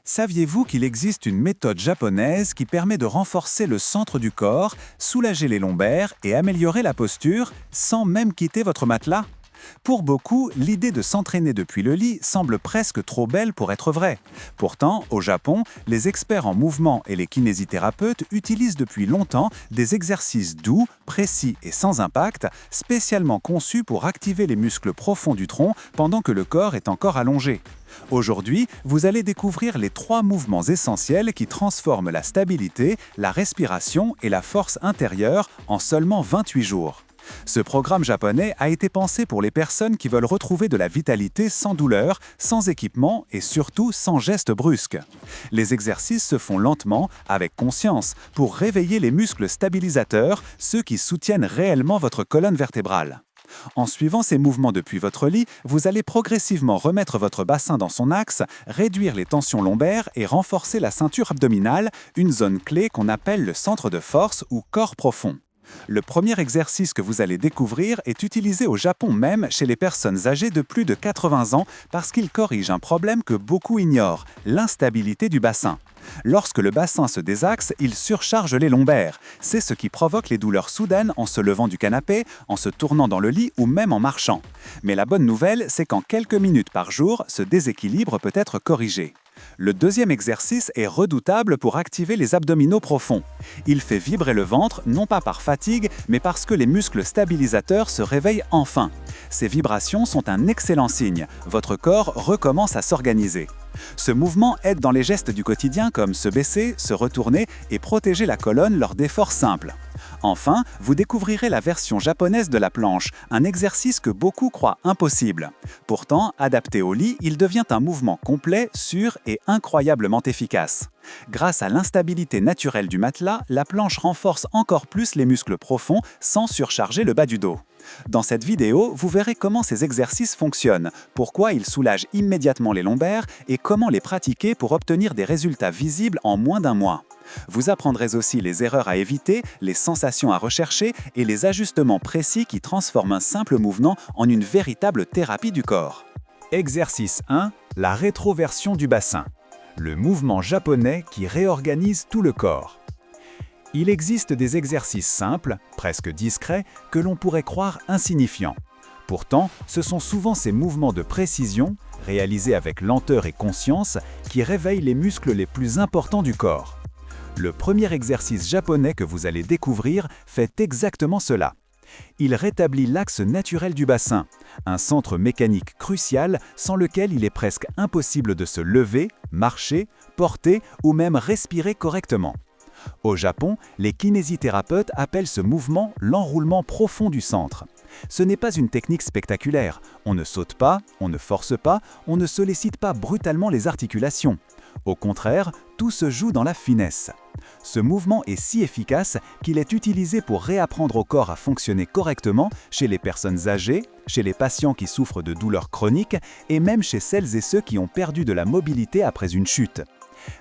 Saviez-vous qu'il existe une méthode japonaise qui permet de renforcer le centre du corps, soulager les lombaires et améliorer la posture sans même quitter votre matelas? Pour beaucoup, l'idée de s'entraîner depuis le lit semble presque trop belle pour être vraie. Pourtant, au Japon, les experts en mouvement et les kinésithérapeutes utilisent depuis longtemps des exercices doux, précis et sans impact, spécialement conçus pour activer les muscles profonds du tronc pendant que le corps est encore allongé. Aujourd'hui, vous allez découvrir les 3 mouvements essentiels qui transforment la stabilité, la respiration et la force intérieure en seulement 28 jours. Ce programme japonais a été pensé pour les personnes qui veulent retrouver de la vitalité sans douleur, sans équipement et surtout sans gestes brusques. Les exercices se font lentement, avec conscience, pour réveiller les muscles stabilisateurs, ceux qui soutiennent réellement votre colonne vertébrale. En suivant ces mouvements depuis votre lit, vous allez progressivement remettre votre bassin dans son axe, réduire les tensions lombaires et renforcer la ceinture abdominale, une zone clé qu'on appelle le centre de force ou corps profond. Le premier exercice que vous allez découvrir est utilisé au Japon même chez les personnes âgées de plus de 80 ans parce qu'il corrige un problème que beaucoup ignorent, l'instabilité du bassin. Lorsque le bassin se désaxe, il surcharge les lombaires. C'est ce qui provoque les douleurs soudaines en se levant du canapé, en se tournant dans le lit ou même en marchant. Mais la bonne nouvelle, c'est qu'en quelques minutes par jour, ce déséquilibre peut être corrigé. Le deuxième exercice est redoutable pour activer les abdominaux profonds. Il fait vibrer le ventre, non pas par fatigue, mais parce que les muscles stabilisateurs se réveillent enfin. Ces vibrations sont un excellent signe. Votre corps recommence à s'organiser. Ce mouvement aide dans les gestes du quotidien comme se baisser, se retourner et protéger la colonne lors d'efforts simples. Enfin, vous découvrirez la version japonaise de la planche, un exercice que beaucoup croient impossible. Pourtant, adapté au lit, il devient un mouvement complet, sûr et incroyablement efficace. Grâce à l'instabilité naturelle du matelas, la planche renforce encore plus les muscles profonds sans surcharger le bas du dos. Dans cette vidéo, vous verrez comment ces exercices fonctionnent, pourquoi ils soulagent immédiatement les lombaires et comment les pratiquer pour obtenir des résultats visibles en moins d'un mois. Vous apprendrez aussi les erreurs à éviter, les sensations à rechercher et les ajustements précis qui transforment un simple mouvement en une véritable thérapie du corps. Exercice 1. La rétroversion du bassin. Le mouvement japonais qui réorganise tout le corps. Il existe des exercices simples, presque discrets, que l'on pourrait croire insignifiants. Pourtant, ce sont souvent ces mouvements de précision, réalisés avec lenteur et conscience, qui réveillent les muscles les plus importants du corps. Le premier exercice japonais que vous allez découvrir fait exactement cela. Il rétablit l'axe naturel du bassin, un centre mécanique crucial sans lequel il est presque impossible de se lever, marcher, porter ou même respirer correctement. Au Japon, les kinésithérapeutes appellent ce mouvement l'enroulement profond du centre. Ce n'est pas une technique spectaculaire. On ne saute pas, on ne force pas, on ne sollicite pas brutalement les articulations. Au contraire, tout se joue dans la finesse. Ce mouvement est si efficace qu'il est utilisé pour réapprendre au corps à fonctionner correctement chez les personnes âgées, chez les patients qui souffrent de douleurs chroniques et même chez celles et ceux qui ont perdu de la mobilité après une chute.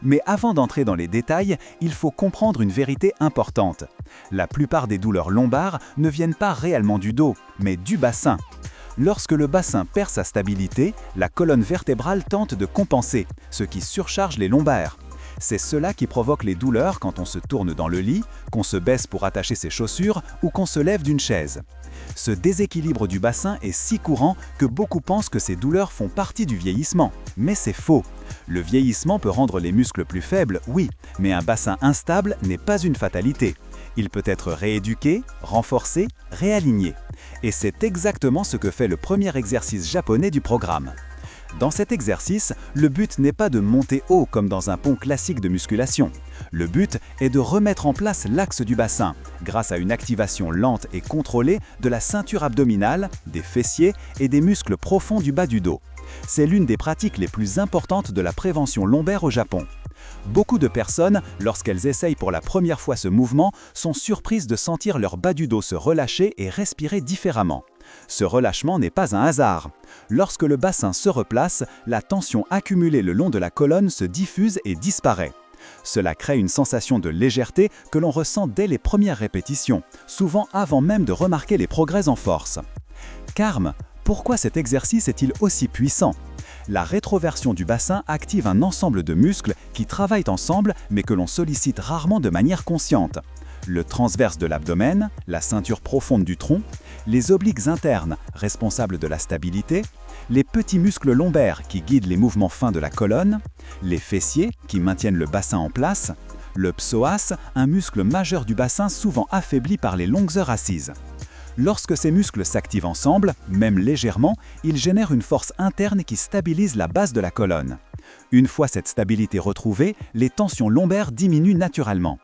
Mais avant d'entrer dans les détails, il faut comprendre une vérité importante. La plupart des douleurs lombaires ne viennent pas réellement du dos, mais du bassin. Lorsque le bassin perd sa stabilité, la colonne vertébrale tente de compenser, ce qui surcharge les lombaires. C'est cela qui provoque les douleurs quand on se tourne dans le lit, qu'on se baisse pour attacher ses chaussures ou qu'on se lève d'une chaise. Ce déséquilibre du bassin est si courant que beaucoup pensent que ces douleurs font partie du vieillissement. Mais c'est faux. Le vieillissement peut rendre les muscles plus faibles, oui, mais un bassin instable n'est pas une fatalité. Il peut être rééduqué, renforcé, réaligné. Et c'est exactement ce que fait le premier exercice japonais du programme. Dans cet exercice, le but n'est pas de monter haut comme dans un pont classique de musculation. Le but est de remettre en place l'axe du bassin, grâce à une activation lente et contrôlée de la ceinture abdominale, des fessiers et des muscles profonds du bas du dos. C'est l'une des pratiques les plus importantes de la prévention lombaire au Japon. Beaucoup de personnes, lorsqu'elles essayent pour la première fois ce mouvement, sont surprises de sentir leur bas du dos se relâcher et respirer différemment. Ce relâchement n'est pas un hasard. Lorsque le bassin se replace, la tension accumulée le long de la colonne se diffuse et disparaît. Cela crée une sensation de légèreté que l'on ressent dès les premières répétitions, souvent avant même de remarquer les progrès en force. Carme, pourquoi cet exercice est-il aussi puissant ? La rétroversion du bassin active un ensemble de muscles qui travaillent ensemble mais que l'on sollicite rarement de manière consciente. Le transverse de l'abdomen, la ceinture profonde du tronc, les obliques internes, responsables de la stabilité, les petits muscles lombaires qui guident les mouvements fins de la colonne, les fessiers qui maintiennent le bassin en place, le psoas, un muscle majeur du bassin souvent affaibli par les longues heures assises. Lorsque ces muscles s'activent ensemble, même légèrement, ils génèrent une force interne qui stabilise la base de la colonne. Une fois cette stabilité retrouvée, les tensions lombaires diminuent naturellement.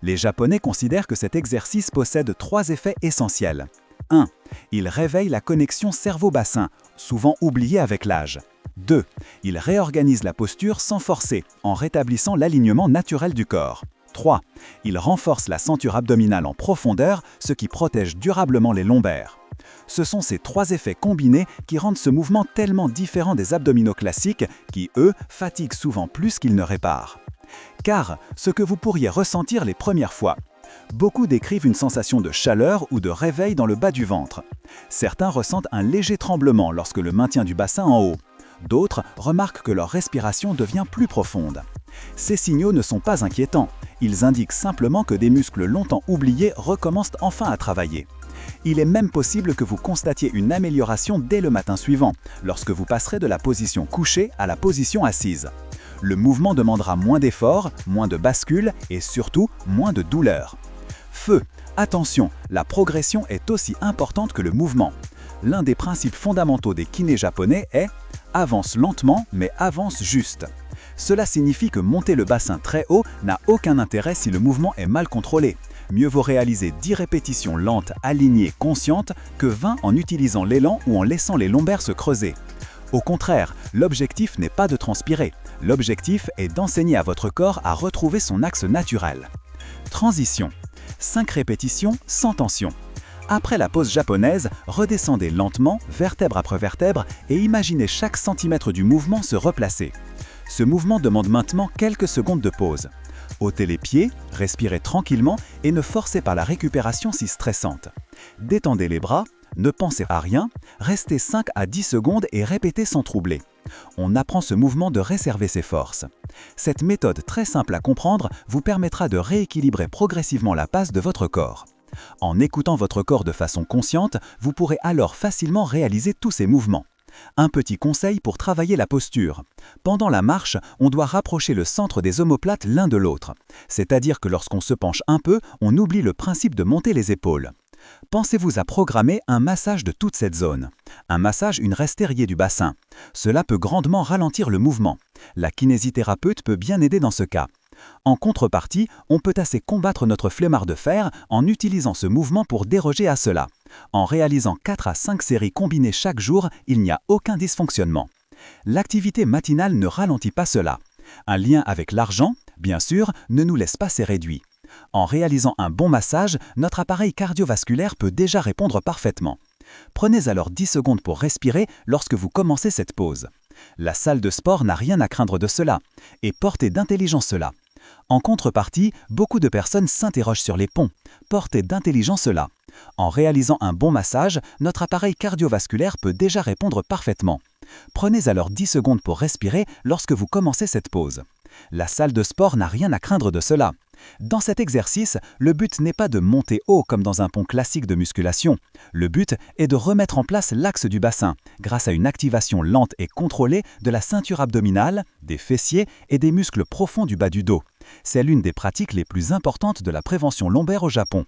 Les Japonais considèrent que cet exercice possède 3 effets essentiels. 1. Il réveille la connexion cerveau-bassin, souvent oubliée avec l'âge. 2. Il réorganise la posture sans forcer, en rétablissant l'alignement naturel du corps. 3. Il renforce la ceinture abdominale en profondeur, ce qui protège durablement les lombaires. Ce sont ces 3 effets combinés qui rendent ce mouvement tellement différent des abdominaux classiques qui, eux, fatiguent souvent plus qu'ils ne réparent. Car, ce que vous pourriez ressentir les premières fois, beaucoup décrivent une sensation de chaleur ou de réveil dans le bas du ventre. Certains ressentent un léger tremblement lorsque le maintien du bassin en haut. D'autres remarquent que leur respiration devient plus profonde. Ces signaux ne sont pas inquiétants. Ils indiquent simplement que des muscles longtemps oubliés recommencent enfin à travailler. Il est même possible que vous constatiez une amélioration dès le matin suivant, lorsque vous passerez de la position couchée à la position assise. Le mouvement demandera moins d'efforts, moins de bascules et surtout moins de douleur. Feu! Attention, la progression est aussi importante que le mouvement. L'un des principes fondamentaux des kinés japonais est « avance lentement mais avance juste ». Cela signifie que monter le bassin très haut n'a aucun intérêt si le mouvement est mal contrôlé. Mieux vaut réaliser 10 répétitions lentes, alignées, conscientes, que 20 en utilisant l'élan ou en laissant les lombaires se creuser. Au contraire, l'objectif n'est pas de transpirer. L'objectif est d'enseigner à votre corps à retrouver son axe naturel. Transition. 5 répétitions sans tension. Après la pose japonaise, redescendez lentement, vertèbre après vertèbre, et imaginez chaque centimètre du mouvement se replacer. Ce mouvement demande maintenant quelques secondes de pause. Ôtez les pieds, respirez tranquillement et ne forcez pas la récupération si stressante. Détendez les bras, ne pensez à rien, restez 5 à 10 secondes et répétez sans troubler. On apprend ce mouvement de réserver ses forces. Cette méthode très simple à comprendre vous permettra de rééquilibrer progressivement la passe de votre corps. En écoutant votre corps de façon consciente, vous pourrez alors facilement réaliser tous ces mouvements. Un petit conseil pour travailler la posture. Pendant la marche, on doit rapprocher le centre des omoplates l'un de l'autre. C'est-à-dire que lorsqu'on se penche un peu, on oublie le principe de monter les épaules. Pensez-vous à programmer un massage de toute cette zone. Un massage, une restériée du bassin. Cela peut grandement ralentir le mouvement. La kinésithérapeute peut bien aider dans ce cas. En contrepartie, on peut assez combattre notre flemmard de fer en utilisant ce mouvement pour déroger à cela. En réalisant 4 à 5 séries combinées chaque jour, il n'y a aucun dysfonctionnement. L'activité matinale ne ralentit pas cela. Un lien avec l'argent, bien sûr, ne nous laisse pas ces réduits. En réalisant un bon massage, notre appareil cardiovasculaire peut déjà répondre parfaitement. Prenez alors 10 secondes pour respirer lorsque vous commencez cette pause. La salle de sport n'a rien à craindre de cela, et portez d'intelligence cela. En contrepartie, beaucoup de personnes s'interrogent sur les ponts. Portez d'intelligence cela. En réalisant un bon massage, notre appareil cardiovasculaire peut déjà répondre parfaitement. Prenez alors 10 secondes pour respirer lorsque vous commencez cette pause. La salle de sport n'a rien à craindre de cela. Dans cet exercice, le but n'est pas de monter haut comme dans un pont classique de musculation. Le but est de remettre en place l'axe du bassin, grâce à une activation lente et contrôlée de la ceinture abdominale, des fessiers et des muscles profonds du bas du dos. C'est l'une des pratiques les plus importantes de la prévention lombaire au Japon.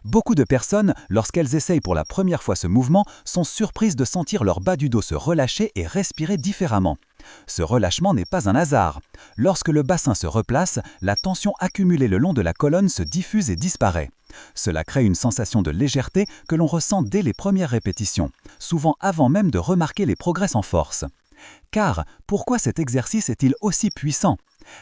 Beaucoup de personnes, lorsqu'elles essayent pour la première fois ce mouvement, sont surprises de sentir leur bas du dos se relâcher et respirer différemment. Ce relâchement n'est pas un hasard. Lorsque le bassin se replace, la tension accumulée le long de la colonne se diffuse et disparaît. Cela crée une sensation de légèreté que l'on ressent dès les premières répétitions, souvent avant même de remarquer les progrès en force. Car, pourquoi cet exercice est-il aussi puissant ?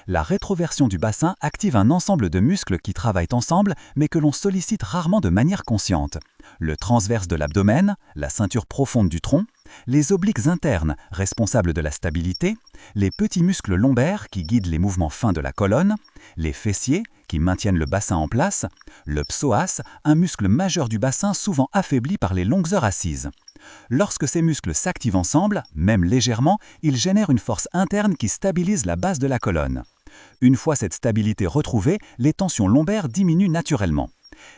La rétroversion du bassin active un ensemble de muscles qui travaillent ensemble mais que l'on sollicite rarement de manière consciente. Le transverse de l'abdomen, la ceinture profonde du tronc, les obliques internes, responsables de la stabilité, les petits muscles lombaires qui guident les mouvements fins de la colonne, les fessiers qui maintiennent le bassin en place, le psoas, un muscle majeur du bassin souvent affaibli par les longues heures assises. Lorsque ces muscles s'activent ensemble, même légèrement, ils génèrent une force interne qui stabilise la base de la colonne. Une fois cette stabilité retrouvée, les tensions lombaires diminuent naturellement.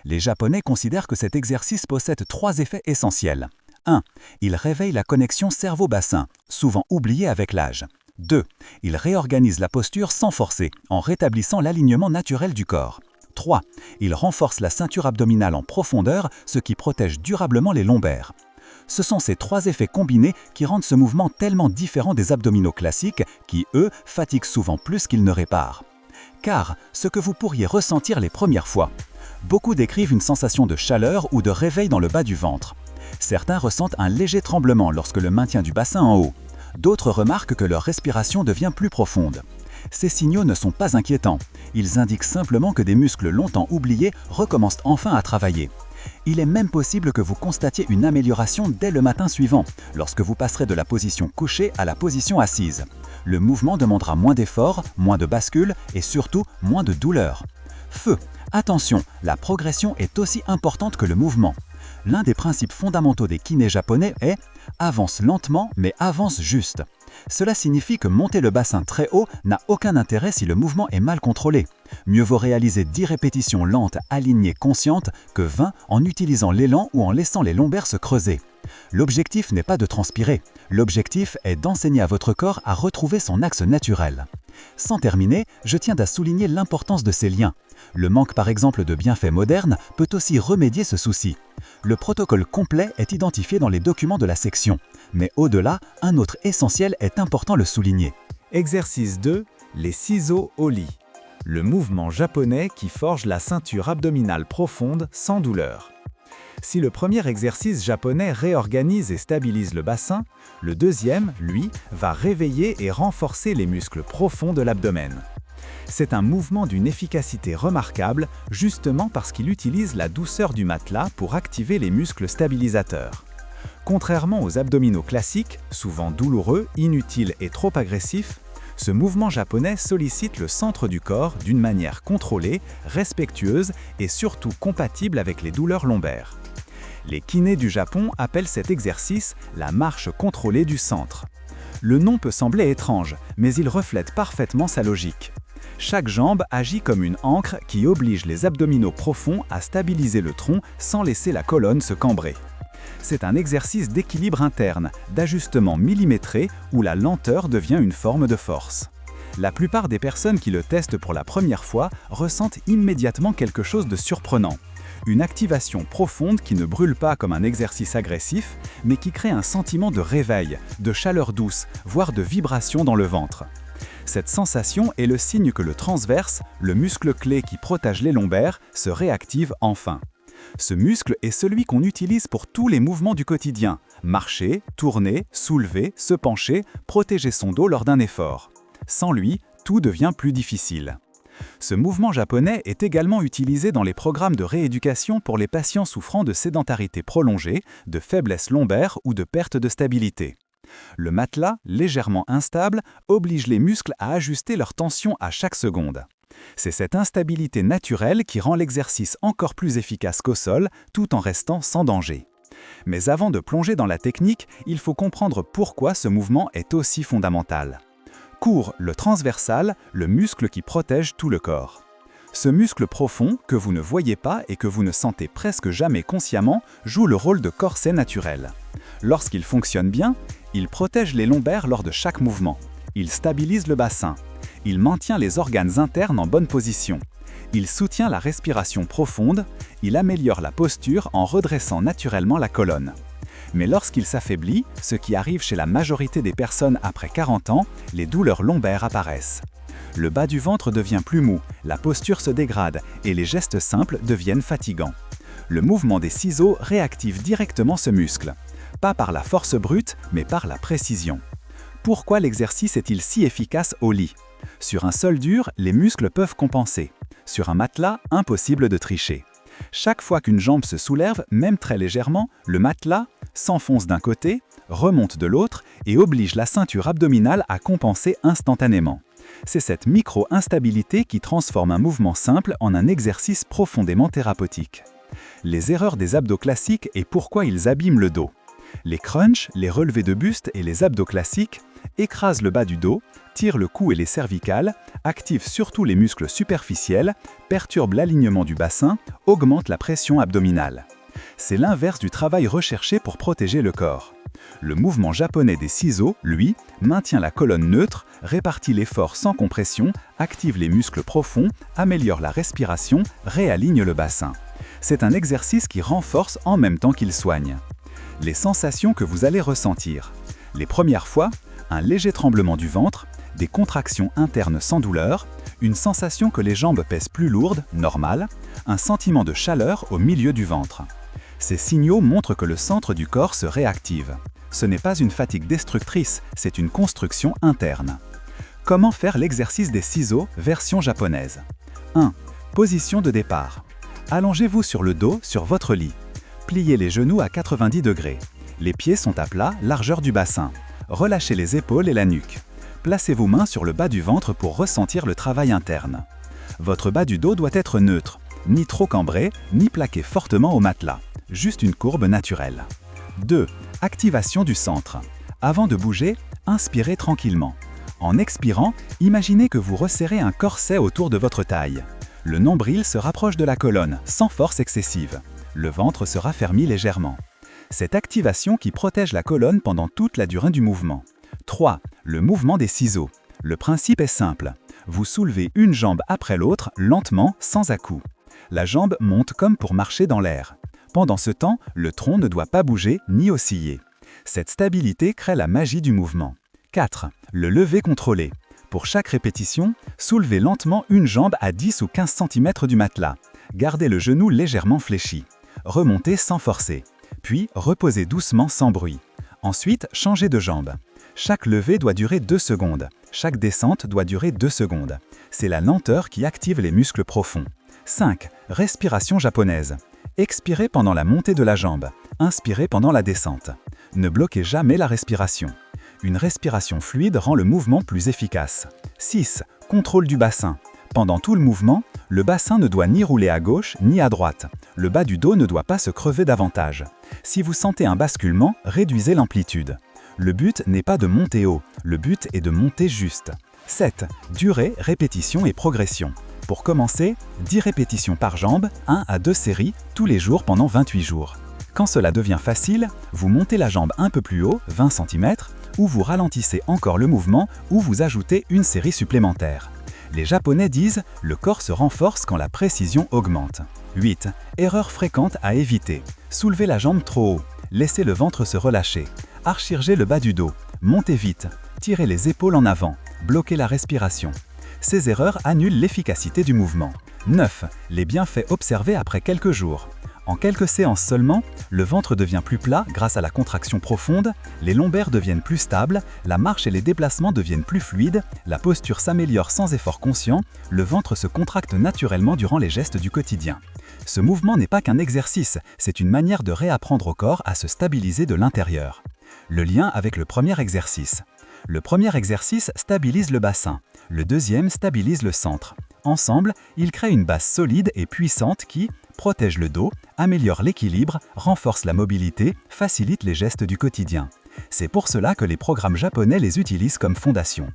Les Japonais considèrent que cet exercice possède 3 effets essentiels. 1. Il réveille la connexion cerveau-bassin, souvent oubliée avec l'âge. 2. Il réorganise la posture sans forcer, en rétablissant l'alignement naturel du corps. 3. Il renforce la ceinture abdominale en profondeur, ce qui protège durablement les lombaires. Ce sont ces 3 effets combinés qui rendent ce mouvement tellement différent des abdominaux classiques qui, eux, fatiguent souvent plus qu'ils ne réparent. Car, ce que vous pourriez ressentir les premières fois, beaucoup décrivent une sensation de chaleur ou de réveil dans le bas du ventre. Certains ressentent un léger tremblement lorsque le maintien du bassin en haut. D'autres remarquent que leur respiration devient plus profonde. Ces signaux ne sont pas inquiétants. Ils indiquent simplement que des muscles longtemps oubliés recommencent enfin à travailler. Il est même possible que vous constatiez une amélioration dès le matin suivant, lorsque vous passerez de la position couchée à la position assise. Le mouvement demandera moins d'efforts, moins de bascules et surtout moins de douleur. Feu! Attention, la progression est aussi importante que le mouvement. L'un des principes fondamentaux des kinés japonais est « avance lentement mais avance juste ». Cela signifie que monter le bassin très haut n'a aucun intérêt si le mouvement est mal contrôlé. Mieux vaut réaliser 10 répétitions lentes, alignées, conscientes, que 20 en utilisant l'élan ou en laissant les lombaires se creuser. L'objectif n'est pas de transpirer. L'objectif est d'enseigner à votre corps à retrouver son axe naturel. Sans terminer, je tiens à souligner l'importance de ces liens. Le manque par exemple de bienfaits modernes peut aussi remédier ce souci. Le protocole complet est identifié dans les documents de la section. Mais au-delà, un autre essentiel est important de le souligner. Exercice 2. Les ciseaux au lit. Le mouvement japonais qui forge la ceinture abdominale profonde sans douleur. Si le premier exercice japonais réorganise et stabilise le bassin, le deuxième, lui, va réveiller et renforcer les muscles profonds de l'abdomen. C'est un mouvement d'une efficacité remarquable, justement parce qu'il utilise la douceur du matelas pour activer les muscles stabilisateurs. Contrairement aux abdominaux classiques, souvent douloureux, inutiles et trop agressifs, ce mouvement japonais sollicite le centre du corps d'une manière contrôlée, respectueuse et surtout compatible avec les douleurs lombaires. Les kinés du Japon appellent cet exercice la marche contrôlée du centre. Le nom peut sembler étrange, mais il reflète parfaitement sa logique. Chaque jambe agit comme une ancre qui oblige les abdominaux profonds à stabiliser le tronc sans laisser la colonne se cambrer. C'est un exercice d'équilibre interne, d'ajustement millimétré où la lenteur devient une forme de force. La plupart des personnes qui le testent pour la première fois ressentent immédiatement quelque chose de surprenant. Une activation profonde qui ne brûle pas comme un exercice agressif, mais qui crée un sentiment de réveil, de chaleur douce, voire de vibration dans le ventre. Cette sensation est le signe que le transverse, le muscle clé qui protège les lombaires, se réactive enfin. Ce muscle est celui qu'on utilise pour tous les mouvements du quotidien. Marcher, tourner, soulever, se pencher, protéger son dos lors d'un effort. Sans lui, tout devient plus difficile. Ce mouvement japonais est également utilisé dans les programmes de rééducation pour les patients souffrant de sédentarité prolongée, de faiblesse lombaire ou de perte de stabilité. Le matelas, légèrement instable, oblige les muscles à ajuster leur tension à chaque seconde. C'est cette instabilité naturelle qui rend l'exercice encore plus efficace qu'au sol, tout en restant sans danger. Mais avant de plonger dans la technique, il faut comprendre pourquoi ce mouvement est aussi fondamental. Court le transversal, le muscle qui protège tout le corps. Ce muscle profond, que vous ne voyez pas et que vous ne sentez presque jamais consciemment, joue le rôle de corset naturel. Lorsqu'il fonctionne bien, il protège les lombaires lors de chaque mouvement. Il stabilise le bassin. Il maintient les organes internes en bonne position. Il soutient la respiration profonde. Il améliore la posture en redressant naturellement la colonne. Mais lorsqu'il s'affaiblit, ce qui arrive chez la majorité des personnes après 40 ans, les douleurs lombaires apparaissent. Le bas du ventre devient plus mou, la posture se dégrade et les gestes simples deviennent fatigants. Le mouvement des ciseaux réactive directement ce muscle. Pas par la force brute, mais par la précision. Pourquoi l'exercice est-il si efficace au lit ? Sur un sol dur, les muscles peuvent compenser. Sur un matelas, impossible de tricher. Chaque fois qu'une jambe se soulève, même très légèrement, le matelas s'enfonce d'un côté, remonte de l'autre et oblige la ceinture abdominale à compenser instantanément. C'est cette micro-instabilité qui transforme un mouvement simple en un exercice profondément thérapeutique. Les erreurs des abdos classiques et pourquoi ils abîment le dos. Les crunchs, les relevés de buste et les abdos classiques écrasent le bas du dos, tirent le cou et les cervicales, activent surtout les muscles superficiels, perturbent l'alignement du bassin, augmentent la pression abdominale. C'est l'inverse du travail recherché pour protéger le corps. Le mouvement japonais des ciseaux, lui, maintient la colonne neutre, répartit l'effort sans compression, active les muscles profonds, améliore la respiration, réaligne le bassin. C'est un exercice qui renforce en même temps qu'il soigne. Les sensations que vous allez ressentir. Les premières fois, un léger tremblement du ventre, des contractions internes sans douleur, une sensation que les jambes pèsent plus lourdes, normale, un sentiment de chaleur au milieu du ventre. Ces signaux montrent que le centre du corps se réactive. Ce n'est pas une fatigue destructrice, c'est une construction interne. Comment faire l'exercice des ciseaux version japonaise? 1. Position de départ. Allongez-vous sur le dos sur votre lit. Pliez les genoux à 90 degrés. Les pieds sont à plat, largeur du bassin. Relâchez les épaules et la nuque. Placez vos mains sur le bas du ventre pour ressentir le travail interne. Votre bas du dos doit être neutre, ni trop cambré, ni plaqué fortement au matelas. Juste une courbe naturelle. 2. Activation du centre. Avant de bouger, inspirez tranquillement. En expirant, imaginez que vous resserrez un corset autour de votre taille. Le nombril se rapproche de la colonne, sans force excessive. Le ventre se raffermit légèrement. Cette activation qui protège la colonne pendant toute la durée du mouvement. 3. Le mouvement des ciseaux. Le principe est simple. Vous soulevez une jambe après l'autre, lentement, sans à-coups. La jambe monte comme pour marcher dans l'air. Pendant ce temps, le tronc ne doit pas bouger ni osciller. Cette stabilité crée la magie du mouvement. 4. Le lever contrôlé. Pour chaque répétition, soulevez lentement une jambe à 10 ou 15 cm du matelas. Gardez le genou légèrement fléchi. Remontez sans forcer. Puis, reposez doucement sans bruit. Ensuite, changez de jambe. Chaque levée doit durer 2 secondes. Chaque descente doit durer 2 secondes. C'est la lenteur qui active les muscles profonds. 5. Respiration japonaise. Expirez pendant la montée de la jambe. Inspirez pendant la descente. Ne bloquez jamais la respiration. Une respiration fluide rend le mouvement plus efficace. 6. Contrôle du bassin. Pendant tout le mouvement, le bassin ne doit ni rouler à gauche ni à droite. Le bas du dos ne doit pas se crever davantage. Si vous sentez un basculement, réduisez l'amplitude. Le but n'est pas de monter haut, le but est de monter juste. 7. Durée, répétition et progression. Pour commencer, 10 répétitions par jambe, 1 à 2 séries, tous les jours pendant 28 jours. Quand cela devient facile, vous montez la jambe un peu plus haut, 20 cm, ou vous ralentissez encore le mouvement, ou vous ajoutez une série supplémentaire. Les Japonais disent « le corps se renforce quand la précision augmente ». 8. Erreur fréquente à éviter. Soulevez la jambe trop haut, laissez le ventre se relâcher, archirgez le bas du dos, montez vite, tirez les épaules en avant, bloquez la respiration. Ces erreurs annulent l'efficacité du mouvement. 9. Les bienfaits observés après quelques jours. En quelques séances seulement, le ventre devient plus plat grâce à la contraction profonde, les lombaires deviennent plus stables, la marche et les déplacements deviennent plus fluides, la posture s'améliore sans effort conscient, le ventre se contracte naturellement durant les gestes du quotidien. Ce mouvement n'est pas qu'un exercice, c'est une manière de réapprendre au corps à se stabiliser de l'intérieur. Le lien avec le premier exercice. Le premier exercice stabilise le bassin, le deuxième stabilise le centre. Ensemble, ils créent une base solide et puissante qui protège le dos, améliore l'équilibre, renforce la mobilité, facilite les gestes du quotidien. C'est pour cela que les programmes japonais les utilisent comme fondation.